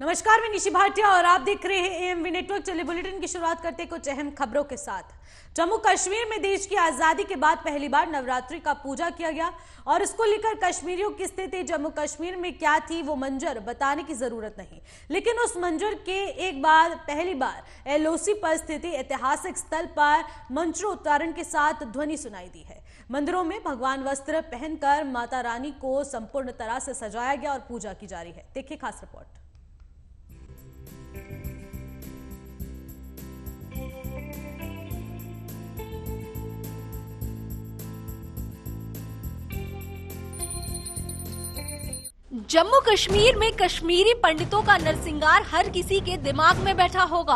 नमस्कार, मैं निशि भाटिया और आप देख रहे हैं एएमवी नेटवर्क। चलिए बुलेटिन की शुरुआत करते हैं कुछ अहम खबरों के साथ। जम्मू कश्मीर में देश की आजादी के बाद पहली बार नवरात्रि का पूजा किया गया और इसको लेकर कश्मीरियों की स्थिति जम्मू कश्मीर में क्या थी वो मंजर बताने की जरूरत नहीं, लेकिन उस मंजर के एक बाद पहली बार एलओसी पर स्थिति ऐतिहासिक स्थल पर मंत्रोच्चारण के साथ ध्वनि सुनाई दी है। मंदिरों में भगवान वस्त्र पहनकर माता रानी को संपूर्ण तरह से सजाया गया और पूजा की जा रही है। देखिए खास रिपोर्ट। जम्मू कश्मीर में कश्मीरी पंडितों का नरसिंगार हर किसी के दिमाग में बैठा होगा।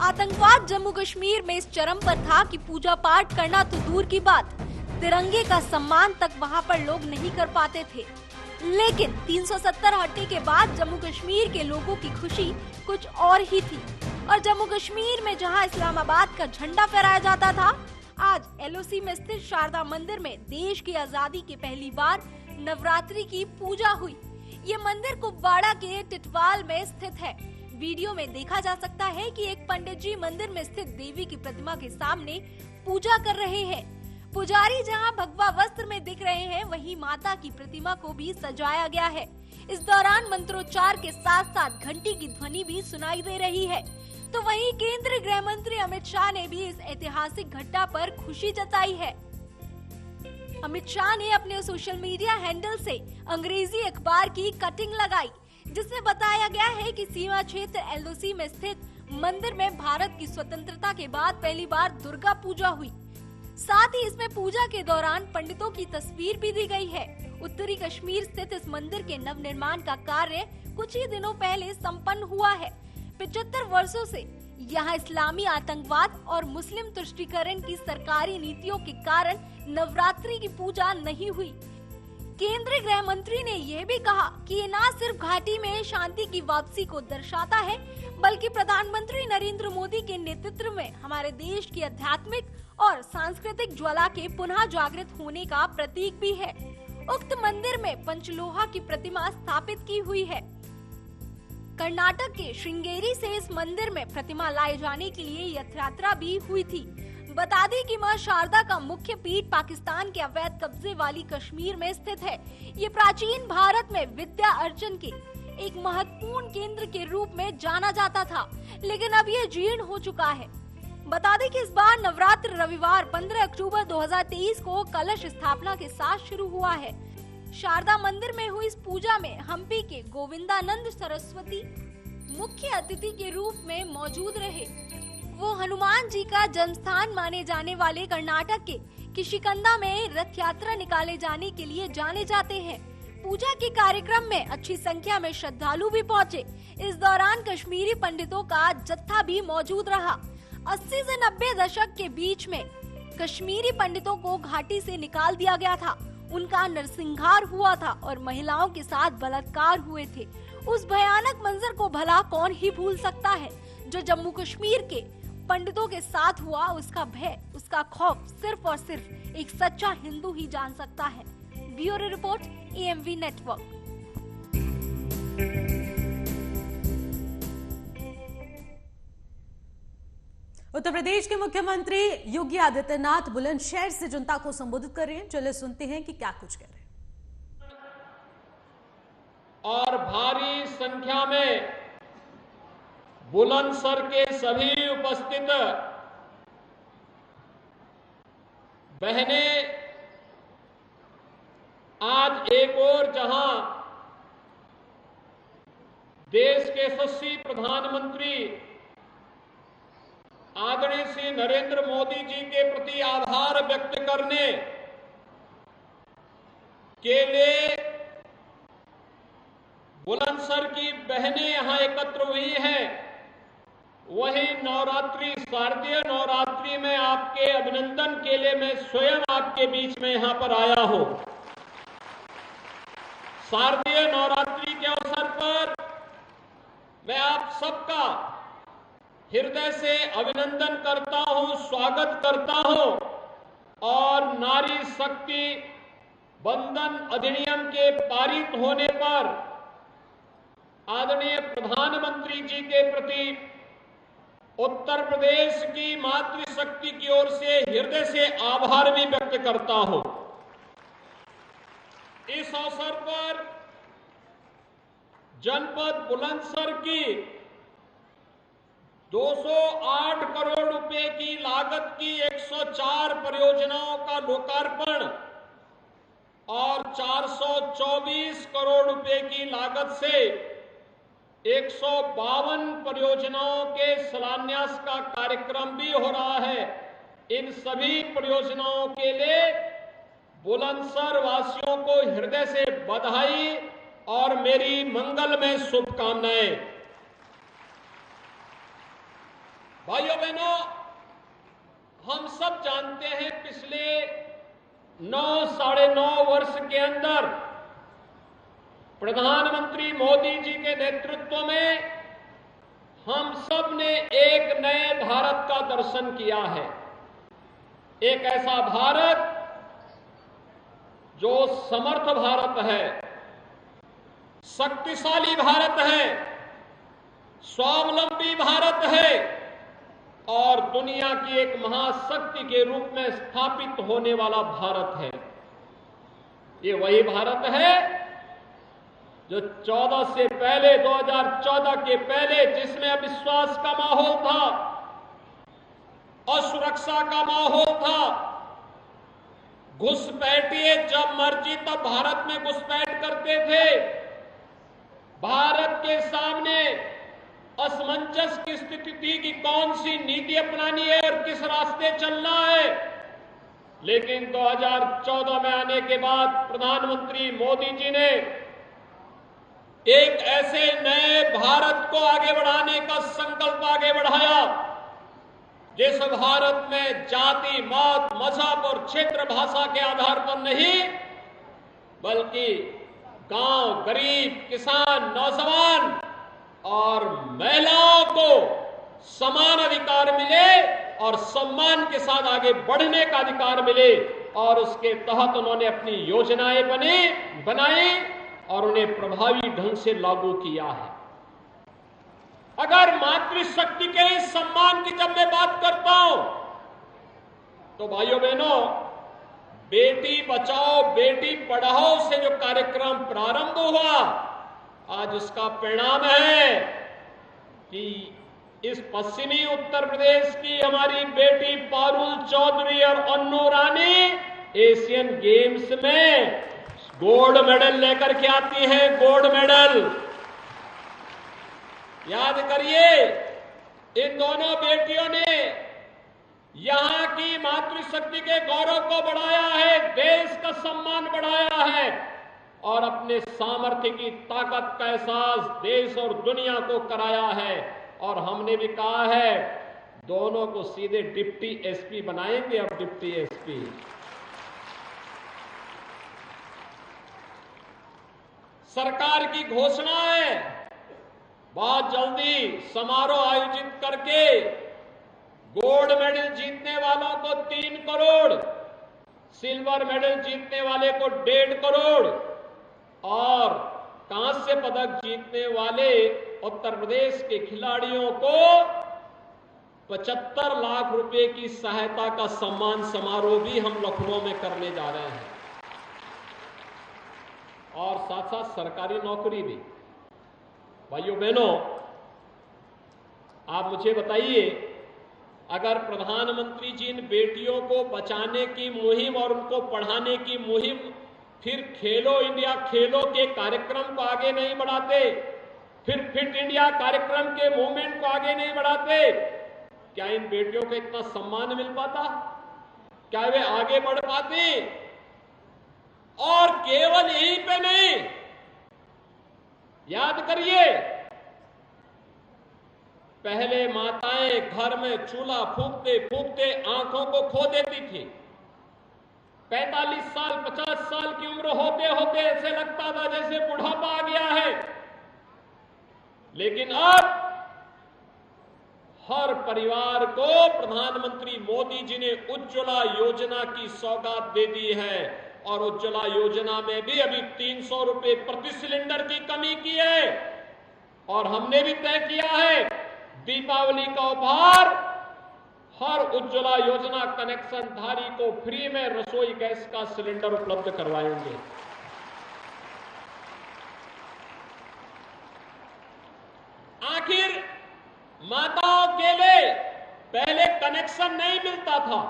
आतंकवाद जम्मू कश्मीर में इस चरम पर था कि पूजा पाठ करना तो दूर की बात, तिरंगे का सम्मान तक वहां पर लोग नहीं कर पाते थे। लेकिन 370 हटने के बाद जम्मू कश्मीर के लोगों की खुशी कुछ और ही थी और जम्मू कश्मीर में जहां इस्लामाबाद का झंडा फहराया जाता था, आज एलओसी में स्थित शारदा मंदिर में देश की आजादी की पहली बार नवरात्रि की पूजा हुई। ये मंदिर कुपवाड़ा के टिटवाल में स्थित है। वीडियो में देखा जा सकता है कि एक पंडित जी मंदिर में स्थित देवी की प्रतिमा के सामने पूजा कर रहे हैं। पुजारी जहां भगवा वस्त्र में दिख रहे हैं, वहीं माता की प्रतिमा को भी सजाया गया है। इस दौरान मंत्रोच्चार के साथ साथ घंटी की ध्वनि भी सुनाई दे रही है। तो वहीं केंद्रीय गृह मंत्री अमित शाह ने भी इस ऐतिहासिक घटना पर खुशी जताई है। अमित शाह ने अपने सोशल मीडिया हैंडल से अंग्रेजी अखबार की कटिंग लगाई, जिसमें बताया गया है कि सीमा क्षेत्र एलओसी में स्थित मंदिर में भारत की स्वतंत्रता के बाद पहली बार दुर्गा पूजा हुई। साथ ही इसमें पूजा के दौरान पंडितों की तस्वीर भी दी गई है। उत्तरी कश्मीर स्थित इस मंदिर के नव निर्माण का कार्य कुछ ही दिनों पहले संपन्न हुआ है। 75 वर्षों से यहाँ इस्लामी आतंकवाद और मुस्लिम तुष्टीकरण की सरकारी नीतियों के कारण नवरात्रि की पूजा नहीं हुई। केंद्रीय गृह मंत्री ने यह भी कहा कि ये न सिर्फ घाटी में शांति की वापसी को दर्शाता है, बल्कि प्रधानमंत्री नरेंद्र मोदी के नेतृत्व में हमारे देश की आध्यात्मिक और सांस्कृतिक ज्वाला के पुनः जागृत होने का प्रतीक भी है। उक्त मंदिर में पंचलोहा की प्रतिमा स्थापित की हुई है। कर्नाटक के श्रृंगेरी से इस मंदिर में प्रतिमा लाए जाने के लिए रथ यात्रा भी हुई थी। बता दें कि मां शारदा का मुख्य पीठ पाकिस्तान के अवैध कब्जे वाली कश्मीर में स्थित है। ये प्राचीन भारत में विद्या अर्जन के एक महत्वपूर्ण केंद्र के रूप में जाना जाता था, लेकिन अब ये जीर्ण हो चुका है। बता दें कि इस बार नवरात्र रविवार 15 अक्टूबर 2023 को कलश स्थापना के साथ शुरू हुआ है। शारदा मंदिर में हुई इस पूजा में हम्पी के गोविंदानंद सरस्वती मुख्य अतिथि के रूप में मौजूद रहे। वो हनुमान जी का जन्म स्थान माने जाने वाले कर्नाटक के किशिकंदा में रथ यात्रा निकाले जाने के लिए जाने जाते हैं। पूजा के कार्यक्रम में अच्छी संख्या में श्रद्धालु भी पहुंचे। इस दौरान कश्मीरी पंडितों का जत्था भी मौजूद रहा। 80 से 90 दशक के बीच में कश्मीरी पंडितों को घाटी से निकाल दिया गया था। उनका नरसिंहार हुआ था और महिलाओं के साथ बलात्कार हुए थे। उस भयानक मंजर को भला कौन ही भूल सकता है जो जम्मू कश्मीर के पंडितों के साथ हुआ। उसका भय, उसका खौफ सिर्फ और सिर्फ एक सच्चा हिंदू ही जान सकता है। Bureau report, AMV network. Uttar Pradesh के मुख्यमंत्री योगी आदित्यनाथ बुलंदशहर से जनता को संबोधित कर रहे हैं। चलिए सुनते हैं कि क्या कुछ कह रहे हैं। और भारी संख्या में बुलंदशहर के सभी उपस्थित बहनें, आज एक और जहां देश के यशस्वी प्रधानमंत्री आदरणीय श्री नरेंद्र मोदी जी के प्रति आभार व्यक्त करने के लिए बुलंदशहर की बहनें यहां एकत्र हुई हैं, वही नवरात्रि, शारदीय नवरात्रि में आपके अभिनंदन के लिए मैं स्वयं आपके बीच में यहां पर आया हूं। शारदीय नवरात्रि के अवसर पर मैं आप सबका हृदय से अभिनंदन करता हूं, स्वागत करता हूं और नारी शक्ति बंधन अधिनियम के पारित होने पर आदरणीय प्रधानमंत्री जी के प्रति उत्तर प्रदेश की मातृशक्ति की ओर से हृदय से आभार भी व्यक्त करता हूं। इस अवसर पर जनपद बुलंदशहर की 208 करोड़ रुपए की लागत की 104 परियोजनाओं का लोकार्पण और 424 करोड़ रुपए की लागत से 152 परियोजनाओं के शिलान्यास का कार्यक्रम भी हो रहा है। इन सभी परियोजनाओं के लिए बुलंदशहर वासियों को हृदय से बधाई और मेरी मंगलमय शुभकामनाएं। भाइयों बहनों, हम सब जानते हैं पिछले 9-9.5 वर्ष के अंदर प्रधानमंत्री मोदी जी के नेतृत्व में हम सब ने एक नए भारत का दर्शन किया है। एक ऐसा भारत जो समर्थ भारत है, शक्तिशाली भारत है, स्वावलंबी भारत है और दुनिया की एक महाशक्ति के रूप में स्थापित होने वाला भारत है। ये वही भारत है जो 2014 के पहले जिसमें अविश्वास का माहौल था, असुरक्षा का माहौल था, घुसपैठिए जब मर्जी तब भारत में घुसपैठ करते थे, भारत के सामने असमंजस की स्थिति थी कि कौन सी नीति अपनानी है और किस रास्ते चलना है। लेकिन 2014 में आने के बाद प्रधानमंत्री मोदी जी ने एक ऐसे नए भारत को आगे बढ़ाने का संकल्प आगे बढ़ाया जिस भारत में जाति, मत, मजहब और क्षेत्र भाषा के आधार पर नहीं बल्कि गांव, गरीब, किसान, नौजवान और महिलाओं को समान अधिकार मिले और सम्मान के साथ आगे बढ़ने का अधिकार मिले और उसके तहत उन्होंने अपनी योजनाएं बनाई और उन्हें प्रभावी ढंग से लागू किया है। अगर मातृशक्ति के इस सम्मान की जब मैं बात करता हूं तो भाइयों बहनों, बेटी बचाओ बेटी पढ़ाओ से जो कार्यक्रम प्रारंभ हुआ, आज उसका परिणाम है कि इस पश्चिमी उत्तर प्रदेश की हमारी बेटी पारुल चौधरी और अन्नू रानी एशियन गेम्स में गोल्ड मेडल लेकर के आती है। गोल्ड मेडल याद करिए, इन दोनों बेटियों ने यहां की मातृशक्ति के गौरव को बढ़ाया है, देश का सम्मान बढ़ाया है और अपने सामर्थ्य की ताकत का एहसास देश और दुनिया को कराया है। और हमने भी कहा है दोनों को सीधे डिप्टी एसपी बनाएंगे। अब डिप्टी एसपी सरकार की घोषणा है, बहुत जल्दी समारोह आयोजित करके गोल्ड मेडल जीतने वालों को 3 करोड़, सिल्वर मेडल जीतने वाले को 1.5 करोड़ और कांस्य पदक जीतने वाले उत्तर प्रदेश के खिलाड़ियों को 75 लाख रुपए की सहायता का सम्मान समारोह भी हम लखनऊ में करने जा रहे हैं और साथ साथ सरकारी नौकरी भी। भाइयों बहनों, आप मुझे बताइए, अगर प्रधानमंत्री जी इन बेटियों को बचाने की मुहिम और उनको पढ़ाने की मुहिम फिर खेलो इंडिया खेलो के कार्यक्रम को आगे नहीं बढ़ाते, फिर फिट इंडिया कार्यक्रम के मूवमेंट को आगे नहीं बढ़ाते, क्या इन बेटियों को इतना सम्मान मिल पाता? क्या वे आगे बढ़ पाती? और केवल यहीं पे नहीं, याद करिए, पहले माताएं घर में चूल्हा फूंकते फूंकते आंखों को खो देती थी। 45 साल 50 साल की उम्र होते होते ऐसे लगता था जैसे बुढ़ापा आ गया है। लेकिन अब हर परिवार को प्रधानमंत्री मोदी जी ने उज्ज्वला योजना की सौगात दे दी है और उज्ज्वला योजना में भी अभी 300 रुपए प्रति सिलेंडर की कमी की है। और हमने भी तय किया है दीपावली का उपहार हर उज्ज्वला योजना कनेक्शन धारी को फ्री में रसोई गैस का सिलेंडर उपलब्ध करवाएंगे। आखिर माताओं के लिए पहले कनेक्शन नहीं मिलता था।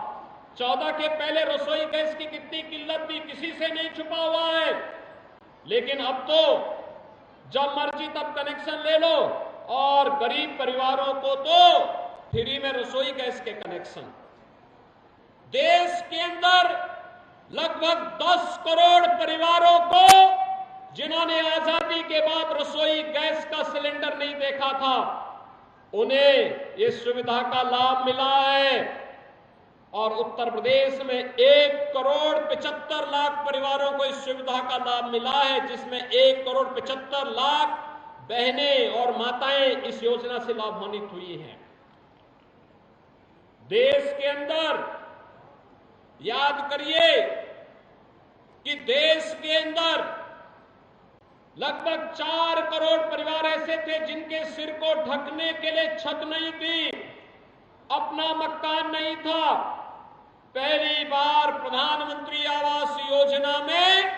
14 के पहले रसोई गैस की कितनी किल्लत थी किसी से नहीं छुपा हुआ है, लेकिन अब तो जब मर्जी तब कनेक्शन ले लो और गरीब परिवारों को तो फ्री में रसोई गैस के कनेक्शन। देश के अंदर लगभग 10 करोड़ परिवारों को जिन्होंने आजादी के बाद रसोई गैस का सिलेंडर नहीं देखा था, उन्हें इस सुविधा का लाभ मिला है। और उत्तर प्रदेश में 1 करोड़ 75 लाख परिवारों को इस सुविधा का लाभ मिला है, जिसमें 1 करोड़ 75 लाख बहनें और माताएं इस योजना से लाभान्वित हुई हैं। देश के अंदर याद करिए कि देश के अंदर लगभग 4 करोड़ परिवार ऐसे थे जिनके सिर को ढकने के लिए छत नहीं थी, अपना मकान नहीं था। पहली बार प्रधानमंत्री आवास योजना में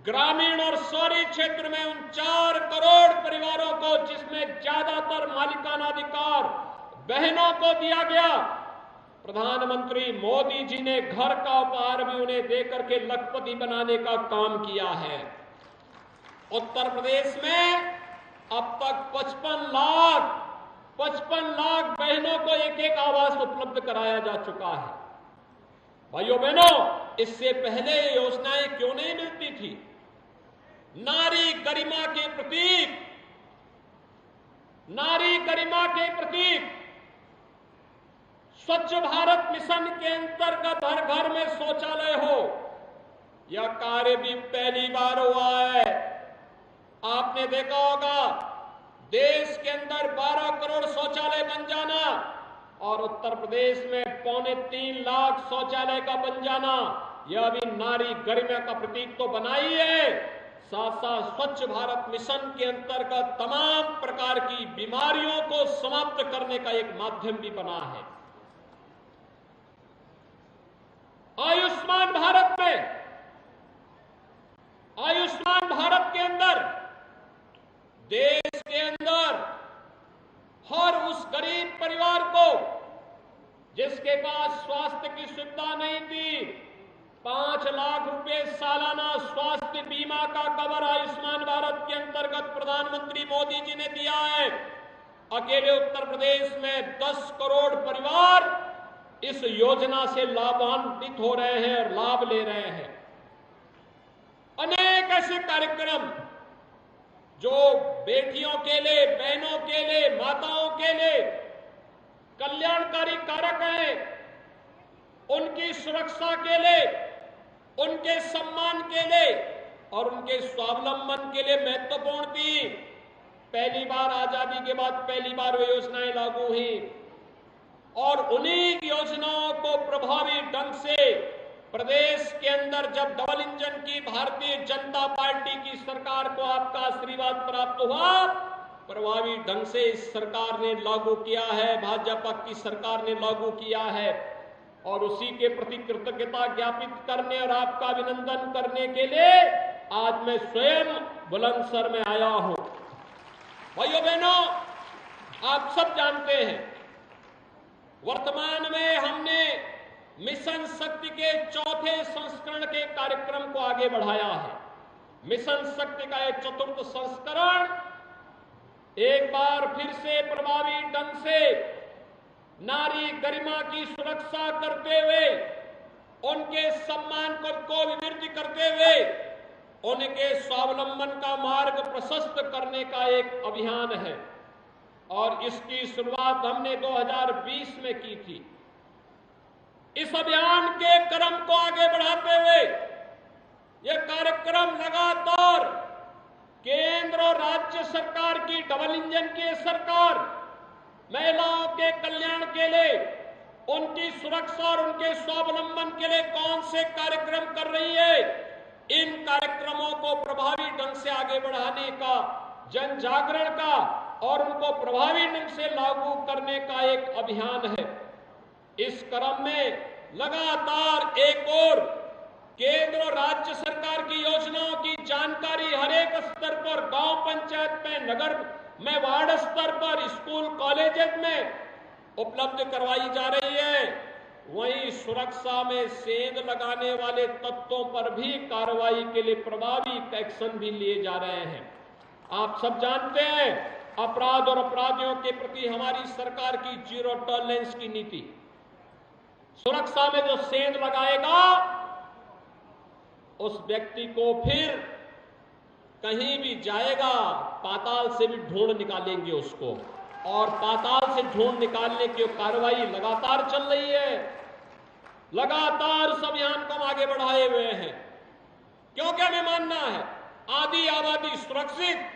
ग्रामीण और शहरी क्षेत्र में उन 4 करोड़ परिवारों को, जिसमें ज्यादातर मालिकाना अधिकार बहनों को दिया गया, प्रधानमंत्री मोदी जी ने घर का उपहार भी उन्हें देकर के लखपति बनाने का काम किया है। उत्तर प्रदेश में अब तक 55 लाख बहनों को एक आवास उपलब्ध कराया जा चुका है। भाइयों बहनों, इससे पहले योजनाएं क्यों नहीं मिलती थी? नारी गरिमा के प्रतीक, नारी गरिमा के प्रतीक स्वच्छ भारत मिशन के अंतर्गत हर घर में शौचालय हो, यह कार्य भी पहली बार हुआ है। आपने देखा होगा देश के अंदर 12 करोड़ शौचालय बन जाना और उत्तर प्रदेश में 2.25 लाख शौचालय का बन जाना, यह भी नारी गरिमा का प्रतीक तो बना ही है, साथ साथ स्वच्छ भारत मिशन के अंतर्गत तमाम प्रकार की बीमारियों को समाप्त करने का एक माध्यम भी बना है। आयुष्मान भारत में, आयुष्मान भारत के अंदर देश के अंदर हर उस गरीब परिवार को जिसके पास स्वास्थ्य की सुविधा नहीं थी, 5 लाख रुपए सालाना स्वास्थ्य बीमा का कवर आयुष्मान भारत के अंतर्गत प्रधानमंत्री मोदी जी ने दिया है। अकेले उत्तर प्रदेश में 10 करोड़ परिवार इस योजना से लाभान्वित हो रहे हैं और लाभ ले रहे हैं। अनेक ऐसे कार्यक्रम जो बेटियों के लिए, बहनों के लिए, माताओं के लिए कल्याणकारी कारक हैं, उनकी सुरक्षा के लिए, उनके सम्मान के लिए और उनके स्वावलंबन के लिए महत्वपूर्ण थी। पहली बार आजादी के बाद पहली बार वे योजनाएं लागू हुई और उन्हीं योजनाओं को प्रभावी ढंग से प्रदेश के अंदर जब डबल इंजन की भारतीय जनता पार्टी की सरकार को आपका आशीर्वाद प्राप्त हुआ, प्रभावी ढंग से इस सरकार ने लागू किया है, भाजपा की सरकार ने लागू किया है और उसी के प्रति कृतज्ञता ज्ञापित करने और आपका अभिनंदन करने के लिए आज मैं स्वयं बुलंदशहर में आया हूं। भाइयों बहनों, आप सब जानते हैं वर्तमान में हमने मिशन शक्ति के 4थे संस्करण के कार्यक्रम को आगे बढ़ाया है। मिशन शक्ति का एक 4th संस्करण एक बार फिर से प्रभावी ढंग से नारी गरिमा की सुरक्षा करते हुए, उनके सम्मान को विवृद्धि करते हुए, उनके स्वावलंबन का मार्ग प्रशस्त करने का एक अभियान है और इसकी शुरुआत हमने 2020 में की थी। इस अभियान के क्रम को आगे बढ़ाते हुए यह कार्यक्रम लगातार केंद्र और राज्य सरकार की डबल इंजन की सरकार महिलाओं के कल्याण के लिए, उनकी सुरक्षा और उनके स्वावलंबन के लिए कौन से कार्यक्रम कर रही है, इन कार्यक्रमों को प्रभावी ढंग से आगे बढ़ाने का जन जागरण का और उनको प्रभावी ढंग से लागू करने का एक अभियान है। इस क्रम में लगातार एक और केंद्र और राज्य सरकार की योजनाओं की जानकारी हर एक स्तर पर, गांव पंचायत में, नगर में, वार्ड स्तर पर, स्कूल कॉलेज में उपलब्ध करवाई जा रही है। वहीं सुरक्षा में सेंध लगाने वाले तत्वों पर भी कार्रवाई के लिए प्रभावी एक्शन भी लिए जा रहे हैं। आप सब जानते हैं अपराध और अपराधियों के प्रति हमारी सरकार की जीरो टॉलरेंस की नीति। सुरक्षा में जो सेंध लगाएगा उस व्यक्ति को फिर कहीं भी जाएगा पाताल से भी ढूंढ निकालेंगे उसको, और पाताल से ढूंढ निकालने की कार्रवाई लगातार चल रही है। लगातार उस अभियान को हम आगे बढ़ाए हुए हैं, क्योंकि हमें मानना है आधी आबादी सुरक्षित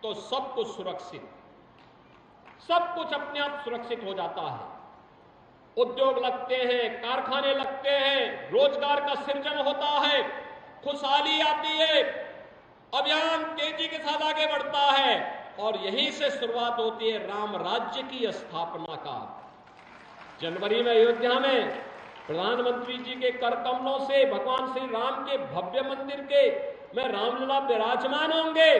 तो सब कुछ सुरक्षित, सब कुछ अपने आप सुरक्षित हो जाता है। उद्योग लगते हैं, कारखाने लगते हैं, रोजगार का सृजन होता है, खुशहाली आती है, अभियान तेजी के साथ आगे बढ़ता है, और यहीं से शुरुआत होती है राम राज्य की स्थापना का। जनवरी में अयोध्या में प्रधानमंत्री जी के कर कमलों से भगवान श्री राम के भव्य मंदिर के में रामलला विराजमान होंगे,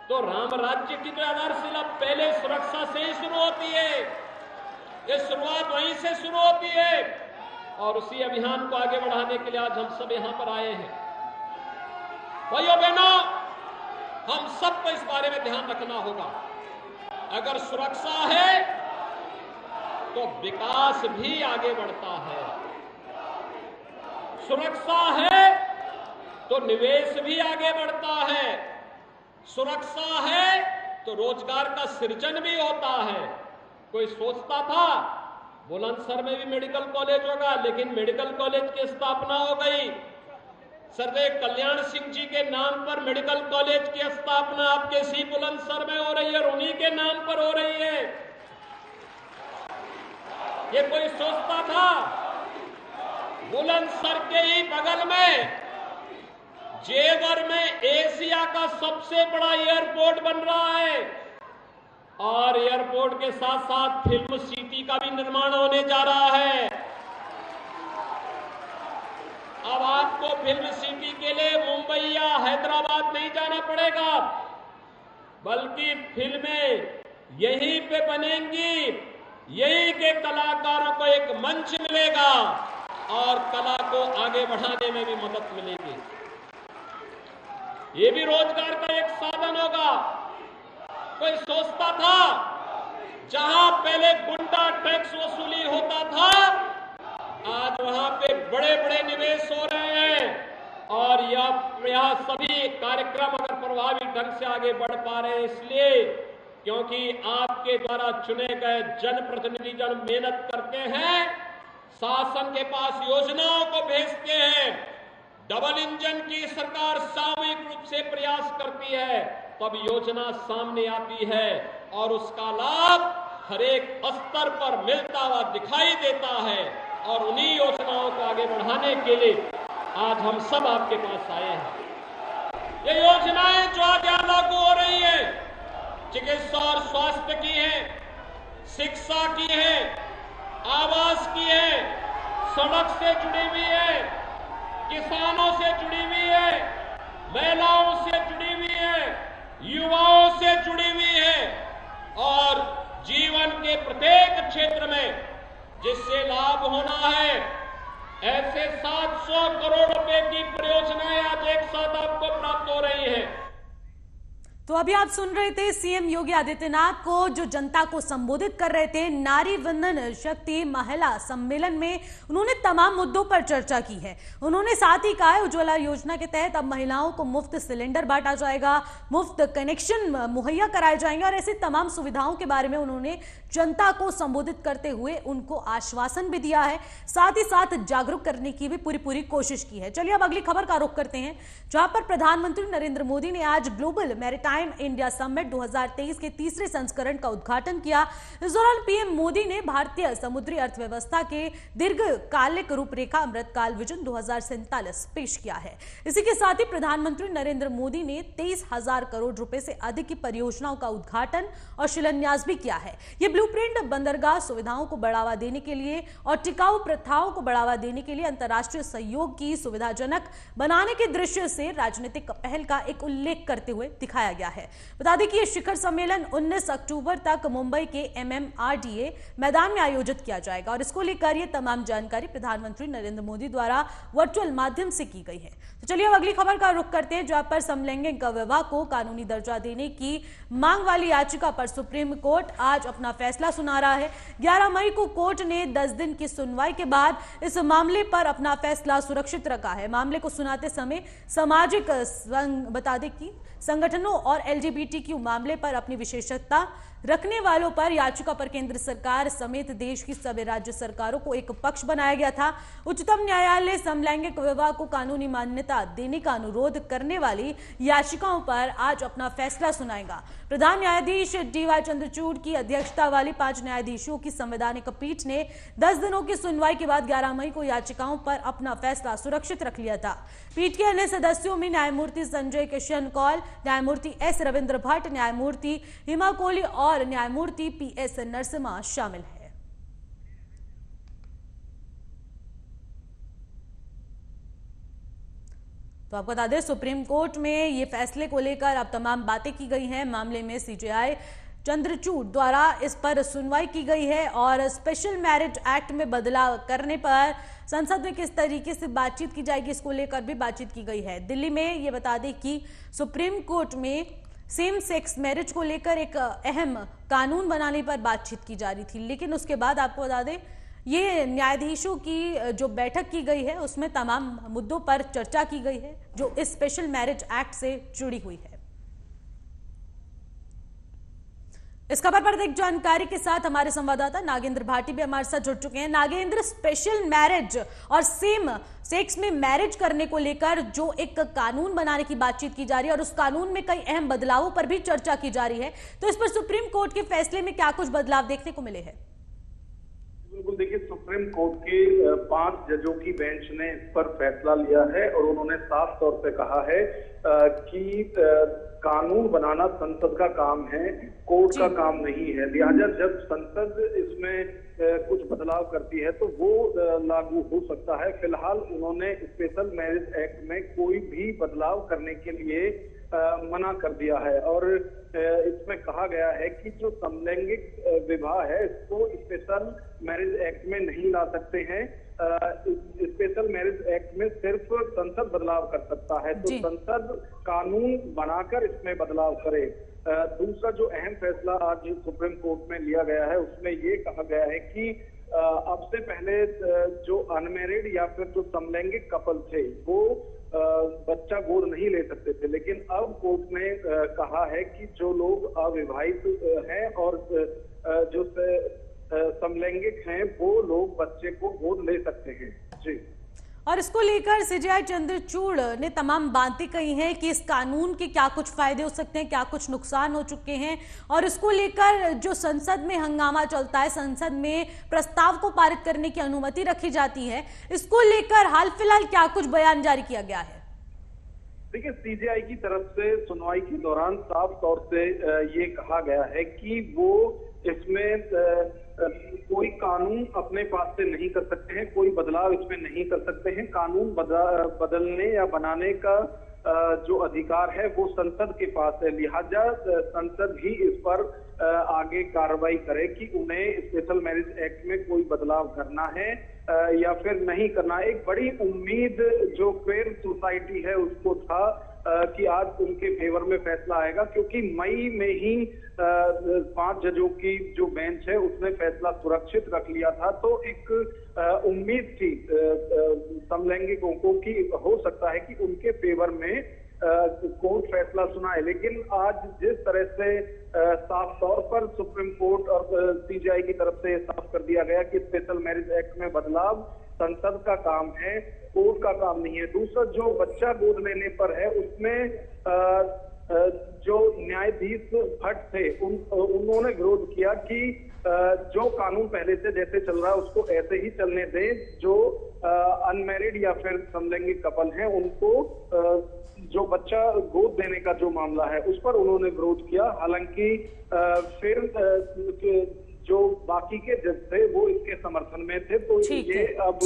तो राम राज्य की तो आधारशिला पहले सुरक्षा से ही शुरू होती है। ये शुरुआत वहीं से शुरू होती है, और उसी अभियान को आगे बढ़ाने के लिए आज हम सब यहां पर आए हैं। भाइयों बहनों, हम सबको इस बारे में ध्यान रखना होगा। अगर सुरक्षा है तो विकास भी आगे बढ़ता है, सुरक्षा है तो निवेश भी आगे बढ़ता है, सुरक्षा है तो रोजगार का सृजन भी होता है। कोई सोचता था बुलंदशहर में भी मेडिकल कॉलेज होगा, लेकिन मेडिकल कॉलेज की स्थापना हो गई। सर्वैश्वर कल्याण सिंह जी के नाम पर मेडिकल कॉलेज की स्थापना आपके सी बुलंदशहर में हो रही है, और उन्हीं के नाम पर हो रही है। ये कोई सोचता था? बुलंदशहर के ही बगल में जेवर में एशिया का सबसे बड़ा एयरपोर्ट बन रहा है, और एयरपोर्ट के साथ साथ फिल्म सिटी का भी निर्माण होने जा रहा है। अब आपको फिल्म सिटी के लिए मुंबई या हैदराबाद नहीं जाना पड़ेगा, बल्कि फिल्में यहीं पे बनेंगी, यहीं के कलाकारों को एक मंच मिलेगा और कला को आगे बढ़ाने में भी मदद मिलेगी। ये भी रोजगार का एक साधन होगा। कोई सोचता था जहां पहले गुंडा टैक्स वसूली होता था, आज वहां पे बड़े बड़े निवेश हो रहे हैं, और यह सभी कार्यक्रम अगर प्रभावी ढंग से आगे बढ़ पा रहे हैं इसलिए क्योंकि आपके द्वारा चुने गए जनप्रतिनिधि जन मेहनत करते हैं, शासन के पास योजनाओं को भेजते हैं। डबल इंजन की सरकार सामूहिक रूप से प्रयास करती है, तब योजना सामने आती है और उसका लाभ हर एक स्तर पर मिलता हुआ दिखाई देता है। और उन्हीं योजनाओं को आगे बढ़ाने के लिए आज हम सब आपके पास आए हैं। ये योजनाएं जो आज यहां लागू हो रही है, चिकित्सा और स्वास्थ्य की है, शिक्षा की है, आवास की है, सड़क से जुड़ी हुई है, किसानों से जुड़ी हुई है, महिलाओं से जुड़ी हुई है, युवाओं से जुड़ी हुई है, और जीवन के प्रत्येक क्षेत्र में जिससे लाभ होना है, ऐसे 700 करोड़ रुपए की परियोजनाएं आज एक साथ आपको प्राप्त हो रही हैं। तो अभी आप सुन रहे थे सीएम योगी आदित्यनाथ को जो जनता को संबोधित कर रहे थे। नारी वंदन शक्ति महिला सम्मेलन में उन्होंने तमाम मुद्दों पर चर्चा की है। उन्होंने साथ ही कहा उज्ज्वला योजना के तहत अब महिलाओं को मुफ्त सिलेंडर बांटा जाएगा, मुफ्त कनेक्शन मुहैया कराए जाएंगे, और ऐसी तमाम सुविधाओं के बारे में उन्होंने जनता को संबोधित करते हुए उनको आश्वासन भी दिया है, साथ ही साथ जागरूक करने की भी पूरी कोशिश की है। चलिए अब अगली खबर का रुख करते हैं, जहां पर प्रधानमंत्री नरेंद्र मोदी ने आज global maritime maritime India summit 2023 के तीसरे संस्करण का उद्घाटन किया। इस दौरान पीएम मोदी ने भारतीय समुद्री अर्थव्यवस्था के दीर्घकालिक रूपरेखा अमृतकाल विजन 2047 पेश किया है। इसी के साथ ही प्रधानमंत्री नरेंद्र मोदी ने 23,000 करोड़ रुपए से अधिक की परियोजनाओं का उद्घाटन और शिलान्यास भी किया है। ये ब्लूप्रिंट बंदरगाह सुविधाओं को बढ़ावा देने के लिए और टिकाऊ प्रथाओं को बढ़ावा देने के लिए अंतर्राष्ट्रीय सहयोग की सुविधाजनक बनाने के दृश्य से राजनीतिक पहल का एक उल्लेख करते हुए दिखाया गया है। बता दें कि यह शिखर सम्मेलन 19 अक्टूबर तक मुंबई के MMRDA मैदान में आयोजित किया जाएगा और इसको लेकर यह तमाम जानकारी प्रधानमंत्री नरेंद्र मोदी द्वारा वर्चुअल माध्यम से की गई है। तो चलिए अब अगली खबर का रुख करते हैं, जहां पर समलैंगिक विवाह को कानूनी दर्जा देने की मांग वाली याचिका पर सुप्रीम कोर्ट आज अपना फैसला सुना रहा है। 11 मई को कोर्ट ने 10 दिन की सुनवाई के बाद इस मामले पर अपना फैसला सुरक्षित रखा है। मामले को सुनाते समय सामाजिक बता दें कि संगठनों और LGBTQ मामले पर अपनी विशेषज्ञता रखने वालों पर याचिका पर केंद्र सरकार समेत देश की सभी राज्य सरकारों को एक पक्ष बनाया गया था। उच्चतम न्यायालय समलैंगिक विवाह को कानूनी मान्यता देने का अनुरोध करने वाली याचिकाओं पर आज अपना फैसला सुनाएगा। प्रधान न्यायाधीश DY चंद्रचूड़ की अध्यक्षता वाली 5 न्यायाधीशों की संवैधानिक पीठ ने 10 दिनों की सुनवाई के बाद 11 मई को याचिकाओं पर अपना फैसला सुरक्षित रख लिया था। पीठ के अन्य सदस्यों में न्यायमूर्ति संजय किशन कौल, न्यायमूर्ति S रविंद्र भट्ट, न्यायमूर्ति हिमा कोहली और न्यायमूर्ति PS नरसिम्हा शामिल है। तो आपको बता दें सुप्रीम कोर्ट में ये फैसले को लेकर अब तमाम बातें की गई हैं। मामले में CJI चंद्रचूड़ द्वारा इस पर सुनवाई की गई है और स्पेशल मैरिज एक्ट में बदलाव करने पर संसद में किस तरीके से बातचीत की जाएगी, इसको लेकर भी बातचीत की गई है। दिल्ली में ये बता दें कि सुप्रीम कोर्ट में सेम सेक्स मैरिज को लेकर एक अहम कानून बनाने पर बातचीत की जा रही थी, लेकिन उसके बाद आपको बता दें ये न्यायाधीशों की जो बैठक की गई है उसमें तमाम मुद्दों पर चर्चा की गई है जो इस स्पेशल मैरिज एक्ट से जुड़ी हुई है। इस खबर पर अधिक जानकारी के साथ हमारे संवाददाता नागेंद्र भाटी भी हमारे साथ जुड़ चुके हैं। नागेंद्र, स्पेशल मैरिज और सेम सेक्स में मैरिज करने को लेकर जो एक कानून बनाने की बातचीत की जा रही है और उस कानून में कई अहम बदलावों पर भी चर्चा की जा रही है, तो इस पर सुप्रीम कोर्ट के फैसले में क्या कुछ बदलाव देखने को मिले हैं? बिल्कुल, देखिए सुप्रीम कोर्ट के 5 जजों की बेंच ने इस पर फैसला लिया है और उन्होंने साफ तौर पे कहा है कि कानून बनाना संसद का काम है, कोर्ट का काम नहीं है। लिहाजा जब संसद इसमें कुछ बदलाव करती है तो वो लागू हो सकता है। फिलहाल उन्होंने स्पेशल मैरिज एक्ट में कोई भी बदलाव करने के लिए मना कर दिया है और इसमें कहा गया है कि जो समलैंगिक विवाह है इसको स्पेशल मैरिज एक्ट में नहीं ला सकते हैं। स्पेशल मैरिज एक्ट में सिर्फ संसद बदलाव कर सकता है, तो संसद कानून बनाकर इसमें बदलाव करे। दूसरा जो अहम फैसला आज सुप्रीम कोर्ट में लिया गया है उसमें ये कहा गया है कि अब से पहले जो अनमैरिड या फिर जो समलैंगिक कपल थे वो बच्चा गोद नहीं ले सकते थे, लेकिन अब कोर्ट ने कहा है कि जो लोग अविवाहित हैं और जो समलैंगिक हैं वो लोग बच्चे को गोद ले सकते हैं। जी, और इसको लेकर CJI चंद्रचूड़ ने तमाम बातें कही हैं कि इस कानून के क्या कुछ फायदे हो सकते हैं, क्या कुछ नुकसान हो चुके हैं और इसको लेकर जो संसद में हंगामा चलता है, संसद में प्रस्ताव को पारित करने की अनुमति रखी जाती है, इसको लेकर हाल फिलहाल क्या कुछ बयान जारी किया गया है? देखिए, CJI की तरफ से सुनवाई के दौरान साफ तौर से ये कहा गया है कि वो इसमें कोई कानून अपने पास से नहीं कर सकते हैं, कोई बदलाव इसमें नहीं कर सकते हैं। कानून बदलने या बनाने का जो अधिकार है वो संसद के पास है। लिहाजा संसद ही इस पर आगे कार्रवाई करे कि उन्हें स्पेशल मैरिज एक्ट में कोई बदलाव करना है या फिर नहीं करना। एक बड़ी उम्मीद जो क्वेयर सोसाइटी है उसको था कि आज उनके फेवर में फैसला आएगा, क्योंकि मई में ही 5 जजों की जो बेंच है उसने फैसला सुरक्षित रख लिया था। तो एक उम्मीद थी समलैंगिकों को कि हो सकता है कि उनके फेवर में कोर्ट फैसला सुनाए, लेकिन आज जिस तरह से साफ तौर पर सुप्रीम कोर्ट और CJI की तरफ से साफ कर दिया गया कि स्पेशल मैरिज एक्ट में बदलाव संसद का काम है, कोर्ट का काम नहीं है। दूसरा जो बच्चा गोद लेने पर है उसमें जो न्यायाधीश भट्ट थे उन्होंने विरोध किया कि जो कानून पहले से जैसे चल रहा है उसको ऐसे ही चलने दें। जो अनमैरिड या फिर समलैंगिक कपल हैं उनको जो बच्चा गोद देने का जो मामला है उस पर उन्होंने विरोध किया। हालांकि फिर जो बाकी के जज थे वो इसके समर्थन में थे। तो ये अब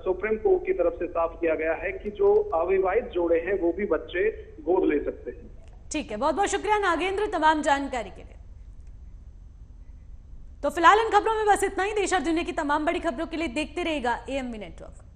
सुप्रीम कोर्ट की तरफ से साफ किया गया है कि जो अविवाहित जोड़े हैं वो भी बच्चे गोद ले सकते हैं। ठीक है, बहुत बहुत शुक्रिया नागेंद्र तमाम जानकारी के लिए। तो फिलहाल इन खबरों में बस इतना ही। देश और दुनिया की तमाम बड़ी खबरों के लिए देखते रहेगा एएमवी नेटवर्क।